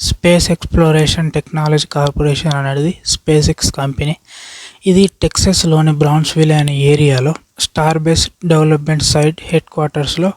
Space exploration technology corporation అనేది SpaceX company. ఇది టెక్సాస్లోని బ్రౌన్స్విల్ అనే ఏరియాలో స్టార్ బేస్ డెవలప్మెంట్ సైట్ హెడ్ క్వార్టర్స్లో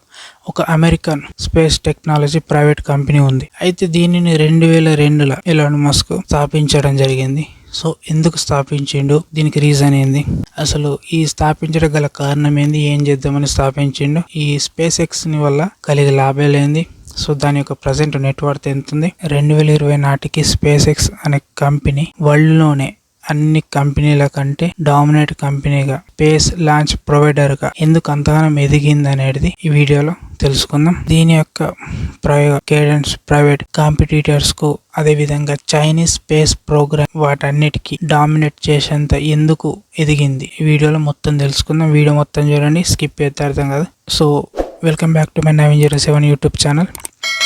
ఒక American space technology private company ఉంది. అయితే దీనిని 2002లో ఎలాన్ మస్క్ స్థాపించడం జరిగింది. సో ఎందుకు స్థాపించిండు, దీనికి రీజన్ ఏంది, అసలు ఈ స్థాపించడం గల కారణం ఏంది, ఏం చేద్దామని స్థాపించిండు, ఈ స్పేస్ ఎక్స్ ని వల్ల కలిగే లాభాలు ఏంది, సో దాని యొక్క ప్రజెంట్ నెట్వర్త్ ఎంత ఉంది, 2020 నాటికి స్పేస్ ఎక్స్ అనే కంపెనీ వరల్డ్ లోనే అన్ని కంపెనీల కంటే డామినేట్ కంపెనీగా స్పేస్ లాంచ్ ప్రొవైడర్ గా ఎందుకు అంతగానం ఎదిగింది అనేది ఈ వీడియోలో తెలుసుకుందాం. దీని యొక్క కేడెన్స్ ప్రైవేట్ కాంపిటీటర్స్ కు అదే విధంగా చైనీస్ స్పేస్ ప్రోగ్రామ్ వాటన్నిటికీ డామినేట్ చేసేంత ఎందుకు ఎదిగింది ఈ వీడియోలో మొత్తం తెలుసుకుందాం. వీడియో మొత్తం చూడండి, స్కిప్ చేస్తే అర్థం కాదు. So welcome back to my 907 YouTube channel.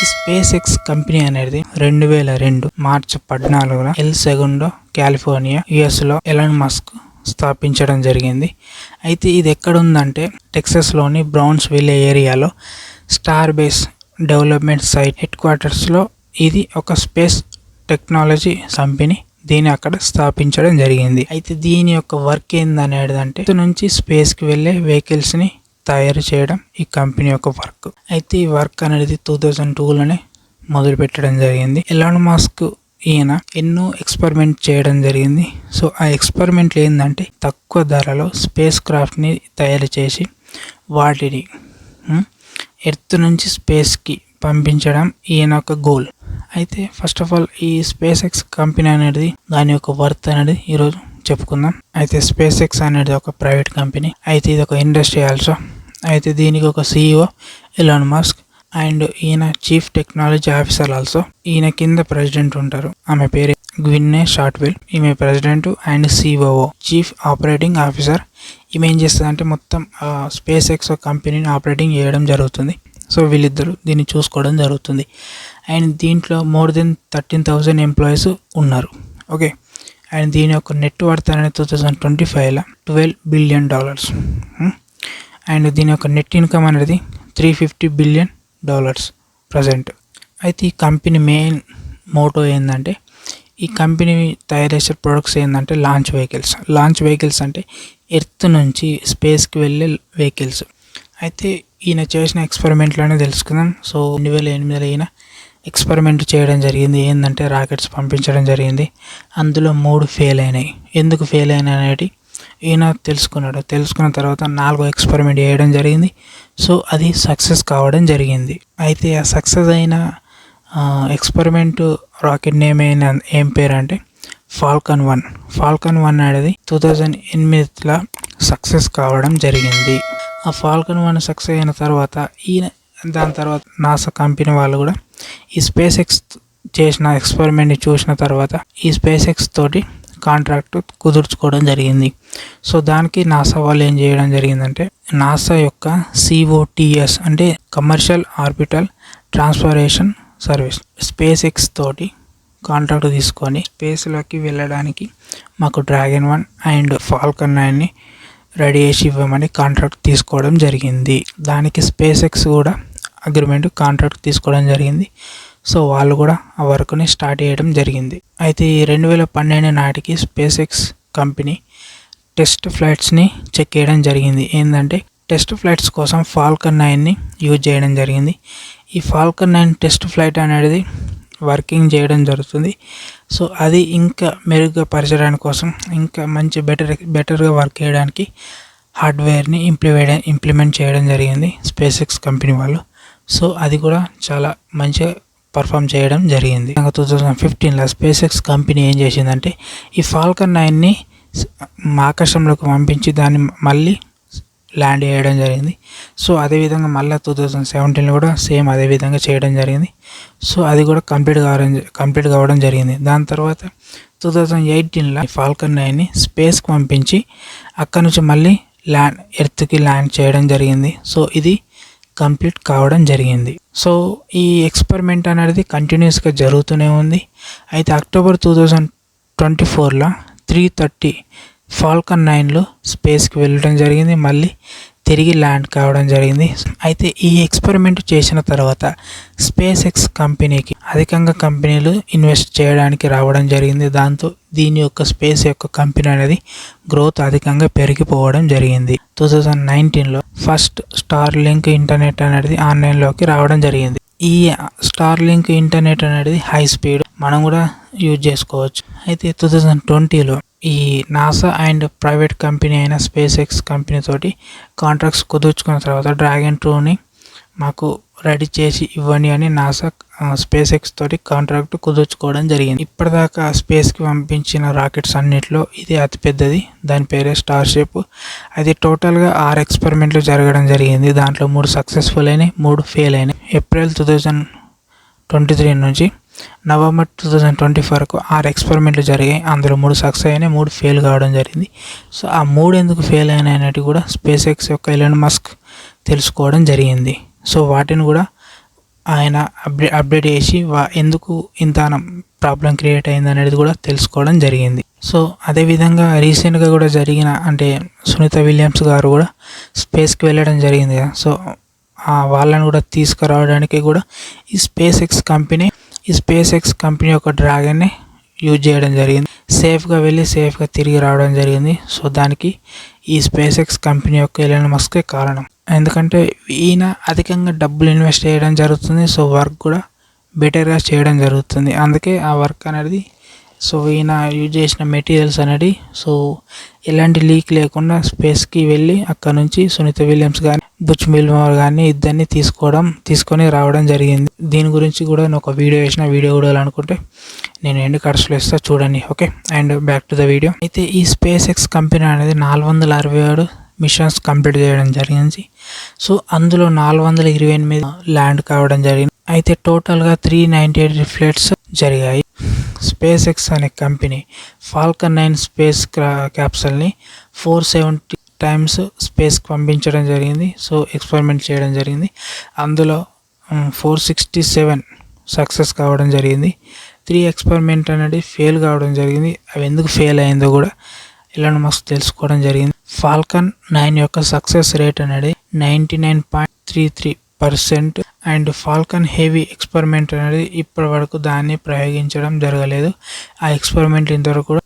ఈ స్పేస్ ఎక్స్ కంపెనీ అనేది 2002 మార్చి 14న ఎల్ సెగుండో కాలిఫోర్నియా యుఎస్ లో ఎలాన్ మస్క్ స్థాపించడం జరిగింది. అయితే ఇది ఎక్కడ ఉందంటే టెక్సాస్ లోని బ్రౌన్స్విల్ ఏరియాలో Starbase development site headquarters లో ఇది ఒక స్పేస్ టెక్నాలజీ కంపెనీ. దీన్ని అక్కడ స్థాపించడం జరిగింది. అయితే దీని యొక్క వర్క్ ఏందనేది అంటే నుంచి స్పేస్ కి వెళ్లే వెహికల్స్ ని తయారు చేయడం ఈ కంపెనీ యొక్క వర్క్. అయితే ఈ వర్క్ అనేది 2002లోనే మొదలు పెట్టడం జరిగింది. ఎలాన్ మస్క్ ఈయన ఎన్నో ఎక్స్పెరిమెంట్ చేయడం జరిగింది. సో ఆ ఎక్స్పెరిమెంట్లు ఏంటంటే తక్కువ ధరలో స్పేస్ క్రాఫ్ట్ ని తయారు చేసి వాటిని ఎర్త్ నుంచి స్పేస్ కి పంపించడం ఈయన ఒక గోల్. అయితే ఫస్ట్ ఆఫ్ ఆల్ ఈ స్పేస్ ఎక్స్ కంపెనీ అనేది దాని యొక్క వర్త్ అనేది ఈరోజు చెప్పుకుందాం. అయితే స్పేస్ ఎక్స్ అనేది ఒక ప్రైవేట్ కంపెనీ, అయితే ఇది ఒక ఇండస్ట్రీ ఆల్సో. అయితే దీనికి ఒక CEO ఎలాన్ మస్క్ అండ్ ఈయన చీఫ్ టెక్నాలజీ ఆఫీసర్ ఆల్సో. ఈయన కింద ప్రెసిడెంట్ ఉంటారు, ఆమె పేరు గ్విన్నే షార్ట్వెల్. ఈమె president and COO chief operating officer. ఈమె ఏం చేస్తుంది అంటే మొత్తం స్పేస్ ఎక్స్ కంపెనీని ఆపరేటింగ్ చేయడం జరుగుతుంది. సో వీళ్ళిద్దరు దీన్ని చూసుకోవడం జరుగుతుంది. అండ్ దీంట్లో మోర్ దెన్ 13,000 ఎంప్లాయీస్ ఉన్నారు. ఓకే, అండ్ దీని యొక్క నెట్ వర్త్ అనేది 2025లో $12 బిలియన్. అండ్ దీని యొక్క నెట్ ఇన్కమ్ అనేది $350 బిలియన్ ప్రజెంట్. అయితే ఈ కంపెనీ మెయిన్ మోటో ఏంటంటే ఈ కంపెనీ తయారు చేసే ప్రొడక్ట్స్ ఏంటంటే లాంచ్ వెహికల్స్ అంటే ఎర్త్ నుంచి స్పేస్కి వెళ్ళే వెహికల్స్. అయితే ఈయన చేసిన ఎక్స్పెరిమెంట్లోనే తెలుసుకుందాం. సో 2008లో ఈయన ఎక్స్పెరిమెంట్ చేయడం జరిగింది. ఏంటంటే రాకెట్స్ పంపించడం జరిగింది. అందులో 3 ఫెయిల్ అయినాయి. ఎందుకు ఫెయిల్ అయినాయి అనేది ఈయన తెలుసుకున్న తర్వాత 4వ ఎక్స్పెరిమెంట్ చేయడం జరిగింది. సో అది సక్సెస్ కావడం జరిగింది. అయితే ఆ సక్సెస్ అయిన ఎక్స్పెరిమెంట్ రాకెట్ నేమ్ ఏం పేరు అంటే ఫాల్కన్ 1 అనేది 2008లో సక్సెస్ కావడం జరిగింది. ఆ ఫాల్కన్ 1 సక్సెస్ అయిన తర్వాత దాని తర్వాత నాసా కంపెనీ వాళ్ళు కూడా ఈ స్పేస్ ఎక్స్ చేసిన ఎక్స్పెరిమెంట్ని చూసిన తర్వాత ఈ స్పేస్ ఎక్స్ తోటి కాంట్రాక్ట్ కుదుర్చుకోవడం జరిగింది. సో దానికి నాసా వాళ్ళు ఏం చేయడం జరిగిందంటే నాసా యొక్క COTS అంటే commercial orbital transportation service SpaceX తోటి కాంట్రాక్ట్ తీసుకొని స్పేస్లోకి వెళ్ళడానికి మాకు డ్రాగన్ 1 అండ్ ఫాల్కన్ 9ని రెడీ చేసి ఇవ్వమని కాంట్రాక్ట్ తీసుకోవడం జరిగింది. దానికి స్పేస్ ఎక్స్ కూడా కాంట్రాక్ట్ తీసుకోవడం జరిగింది. సో వాళ్ళు కూడా ఆ వర్క్ని స్టార్ట్ చేయడం జరిగింది. అయితే ఈ 2012 నాటికి స్పేస్ ఎక్స్ కంపెనీ టెస్ట్ ఫ్లైట్స్ని చెక్ చేయడం జరిగింది. ఏంటంటే టెస్ట్ ఫ్లైట్స్ కోసం ఫాల్కన్ 9ని యూజ్ చేయడం జరిగింది. ఈ ఫాల్కన్ 9 టెస్ట్ ఫ్లైట్ అనేది వర్కింగ్ చేయడం జరుగుతుంది. సో అది ఇంకా మెరుగ్గా పరచడానికి కోసం ఇంకా మంచి బెటర్గా వర్క్ చేయడానికి హార్డ్వేర్ని ఇంప్లిమెంట్ చేయడం జరిగింది స్పేస్ ఎక్స్ కంపెనీ వాళ్ళు. సో అది కూడా చాలా మంచిగా పర్ఫామ్ చేయడం జరిగింది. 2015లో స్పేస్ ఎక్స్ కంపెనీ ఏం చేసిందంటే ఈ ఫాల్కన్ 9ని ఆకాశంలోకి పంపించి దాన్ని మళ్ళీ ల్యాండ్ చేయడం జరిగింది. సో అదేవిధంగా మళ్ళీ 2017లో కూడా సేమ్ అదే విధంగా చేయడం జరిగింది. సో అది కూడా కంప్లీట్ కావడం జరిగింది. దాని తర్వాత 2018లో ఫాల్కన్ 9ని స్పేస్కి పంపించి అక్కడ నుంచి మళ్ళీ ఎర్త్కి ల్యాండ్ చేయడం జరిగింది. సో ఇది కంప్లీట్ కావడం జరిగింది. సో ఈ ఎక్స్పెరిమెంట్ అనేది కంటిన్యూస్గా జరుగుతూనే ఉంది. అయితే అక్టోబర్ 2024లో 3:30 ఫాల్కన్ 9లో స్పేస్కి వెళ్ళడం జరిగింది. మళ్ళీ తిరిగి ల్యాండ్ కావడం జరిగింది. అయితే ఈ ఎక్స్పెరిమెంట్ చేసిన తర్వాత స్పేస్ ఎక్స్ కంపెనీకి అధికంగా కంపెనీలు ఇన్వెస్ట్ చేయడానికి రావడం జరిగింది. దాంతో దీని యొక్క స్పేస్ యొక్క కంపెనీ అనేది గ్రోత్ అధికంగా పెరిగిపోవడం జరిగింది. 2019లో ఫస్ట్ స్టార్ లింక్ ఇంటర్నెట్ అనేది ఆన్లైన్లోకి రావడం జరిగింది. ఈ స్టార్ లింక్ ఇంటర్నెట్ అనేది హై స్పీడ్ మనం కూడా యూజ్ చేసుకోవచ్చు. అయితే 2020లో ఈ నాసా అండ్ ప్రైవేట్ కంపెనీ అయిన స్పేస్ ఎక్స్ కంపెనీ తోటి కాంట్రాక్ట్స్ కుదుర్చుకున్న తర్వాత డ్రాగన్ 2ని మాకు రెడీ చేసి ఇవ్వండి అని నాసా స్పేస్ ఎక్స్ తోటి కాంట్రాక్ట్ కుదుర్చుకోవడం జరిగింది. ఇప్పటిదాకా స్పేస్కి పంపించిన రాకెట్స్ అన్నిటిలో ఇది అతిపెద్దది. దాని పేరే స్టార్షిప్. అది టోటల్గా 6 ఎక్స్పెరిమెంట్లు జరగడం జరిగింది. దాంట్లో 3 సక్సెస్ఫుల్ అయినాయి, 3 ఫెయిల్ అయినాయి. ఏప్రిల్ 2023 నుంచి నవంబర్ 2024 వరకు 6 ఎక్స్పెరిమెంట్లు జరిగాయి. అందులో 3 సక్సెస్ అయినాయి, 3 ఫెయిల్ కావడం జరిగింది. సో ఆ 3 ఎందుకు ఫెయిల్ అయినాయి అనేది కూడా స్పేస్ ఎక్స్ యొక్క ఎలాన్ మస్క్ తెలుసుకోవడం జరిగింది. సో వాటిని కూడా ఆయన అప్డేట్ చేసి ఎందుకు ఇంత ప్రాబ్లం క్రియేట్ అయింది అనేది కూడా తెలుసుకోవడం జరిగింది. సో అదేవిధంగా రీసెంట్గా కూడా జరిగిన అంటే సునీత విలియమ్స్ గారు కూడా స్పేస్కి వెళ్ళడం జరిగింది కదా. సో వాళ్ళని కూడా తీసుకురావడానికి కూడా ఈ స్పేస్ ఎక్స్ కంపెనీ యొక్క డ్రాగన్ని యూజ్ చేయడం జరిగింది. సేఫ్గా వెళ్ళి సేఫ్గా తిరిగి రావడం జరిగింది. సో దానికి ఈ స్పేస్ ఎక్స్ కంపెనీ యొక్క ఎలాన్ మస్కే కారణం. ఎందుకంటే ఈయన అధికంగా డబ్బులు ఇన్వెస్ట్ చేయడం జరుగుతుంది. సో వర్క్ కూడా బెటర్గా చేయడం జరుగుతుంది. అందుకే ఆ వర్క్ అనేది సో ఈయన యూజ్ చేసిన మెటీరియల్స్ అనేది సో ఎలాంటి లీక్ లేకుండా స్పేస్కి వెళ్ళి అక్కడ నుంచి సునీత విలియమ్స్ కానీ బుచ్ మిల్మర్ కానీ ఇద్దరిని తీసుకొని రావడం జరిగింది. దీని గురించి కూడా నేను ఒక వీడియో వేసిన, వీడియో కూడా అనుకుంటే నేను ఎండ్ కార్డ్స్లో ఇస్తా చూడండి. Okay, and back to the video. అయితే ఈ స్పేస్ ఎక్స్ కంపెనీ అనేది 467 మిషన్స్ కంప్లీట్ చేయడం జరిగింది. సో అందులో 428 ల్యాండ్ కావడం జరిగింది. అయితే టోటల్గా 398 ఫ్లైట్స్ జరిగాయి. స్పేస్ ఎక్స్ అనే కంపెనీ ఫాల్కన్ 9 స్పేస్ క్యాప్సల్ని 470 టైమ్స్ స్పేస్కి పంపించడం జరిగింది. సో ఎక్స్పెరిమెంట్ చేయడం జరిగింది. అందులో 467 సక్సెస్ కావడం జరిగింది. 3 ఎక్స్పెరిమెంట్ అనేది ఫెయిల్ కావడం జరిగింది. అవి ఎందుకు ఫెయిల్ అయిందో కూడా ఎలాన్ మస్క్ తెలుసుకోవడం జరిగింది. ఫాల్కన్ 9 యొక్క సక్సెస్ రేట్ అనేది 99.33% అండ్ ఫాల్కన్ హెవీ ఎక్స్పెరిమెంట్ అనేది ఇప్పటి వరకు దాన్ని ప్రయోగించడం జరగలేదు. ఆ ఎక్స్పెరిమెంట్ ఇంతవరకు కూడా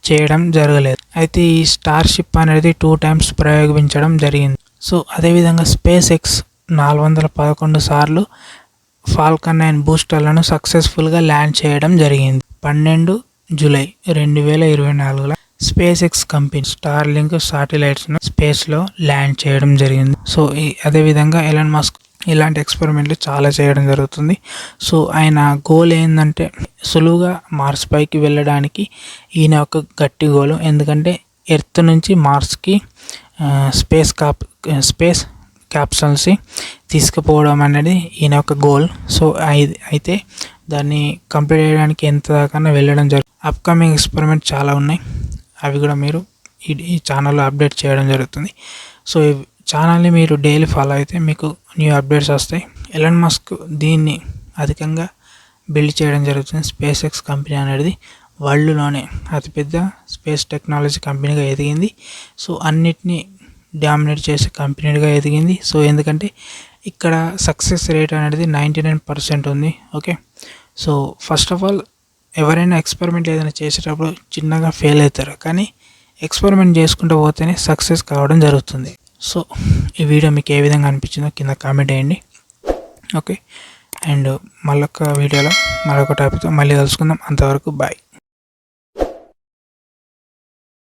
చేయడం జరగలేదు. అయితే ఈ స్టార్షిప్ అనేది 2 టైమ్స్ ప్రయోగించడం జరిగింది. సో అదేవిధంగా స్పేస్ ఎక్స్ 411 సార్లు ఫాల్కన్ 9 బూస్టర్లను సక్సెస్ఫుల్గా ల్యాండ్ చేయడం జరిగింది. 12 జూలై 2024లో SpaceX company Starlink శాటిలైట్స్ను స్పేస్లో ల్యాండ్ చేయడం జరిగింది. సో అదేవిధంగా ఎలాన్ మస్క్ ఇలాంటి ఎక్స్పెరిమెంట్లు చాలా చేయడం జరుగుతుంది. సో ఆయన గోల్ ఏంటంటే సులువుగా మార్స్ పైకి వెళ్ళడానికి ఈయన ఒక గట్టి గోల్. ఎందుకంటే ఎర్త్ నుంచి మార్స్కి స్పేస్ క్యాప్సల్స్ని తీసుకుపోవడం అనేది ఈయన ఒక గోల్. సో అయితే దాన్ని కంప్లీట్ చేయడానికి ఎంత దాకా వెళ్ళడం జరుగుతుంది. అప్కమింగ్ ఎక్స్పెరిమెంట్ చాలా ఉన్నాయి. అవి కూడా మీరు ఈ ఛానల్లో అప్డేట్ చేయడం జరుగుతుంది. సో ఈ ఛానల్ని మీరు డైలీ ఫాలో అయితే మీకు న్యూ అప్డేట్స్ వస్తాయి. ఎలాన్ మస్క్ దీన్ని అధికంగా బిల్డ్ చేయడం జరుగుతుంది. స్పేస్ ఎక్స్ కంపెనీ అనేది వరల్డ్లోనే అతిపెద్ద స్పేస్ టెక్నాలజీ కంపెనీగా ఎదిగింది. సో అన్నిటినీ డామినేట్ చేసే కంపెనీగా ఎదిగింది. సో ఎందుకంటే ఇక్కడ సక్సెస్ రేట్ అనేది 99% ఉంది. Okay, so first of all ఎవరైనా ఎక్స్పెరిమెంట్ ఏదైనా చేసేటప్పుడు చిన్నగా ఫెయిల్ అవుతారు, కానీ ఎక్స్పెరిమెంట్ చేసుకుంటూ పోతేనే సక్సెస్ కావడం జరుగుతుంది. సో ఈ వీడియో మీకు ఏ విధంగా అనిపించిందో కింద కామెంట్ చేయండి. ఓకే, అండ్ మళ్ళొక వీడియోలో మరొక టాపిక్తో మళ్ళీ కలుసుకుందాం. అంతవరకు బాయ్.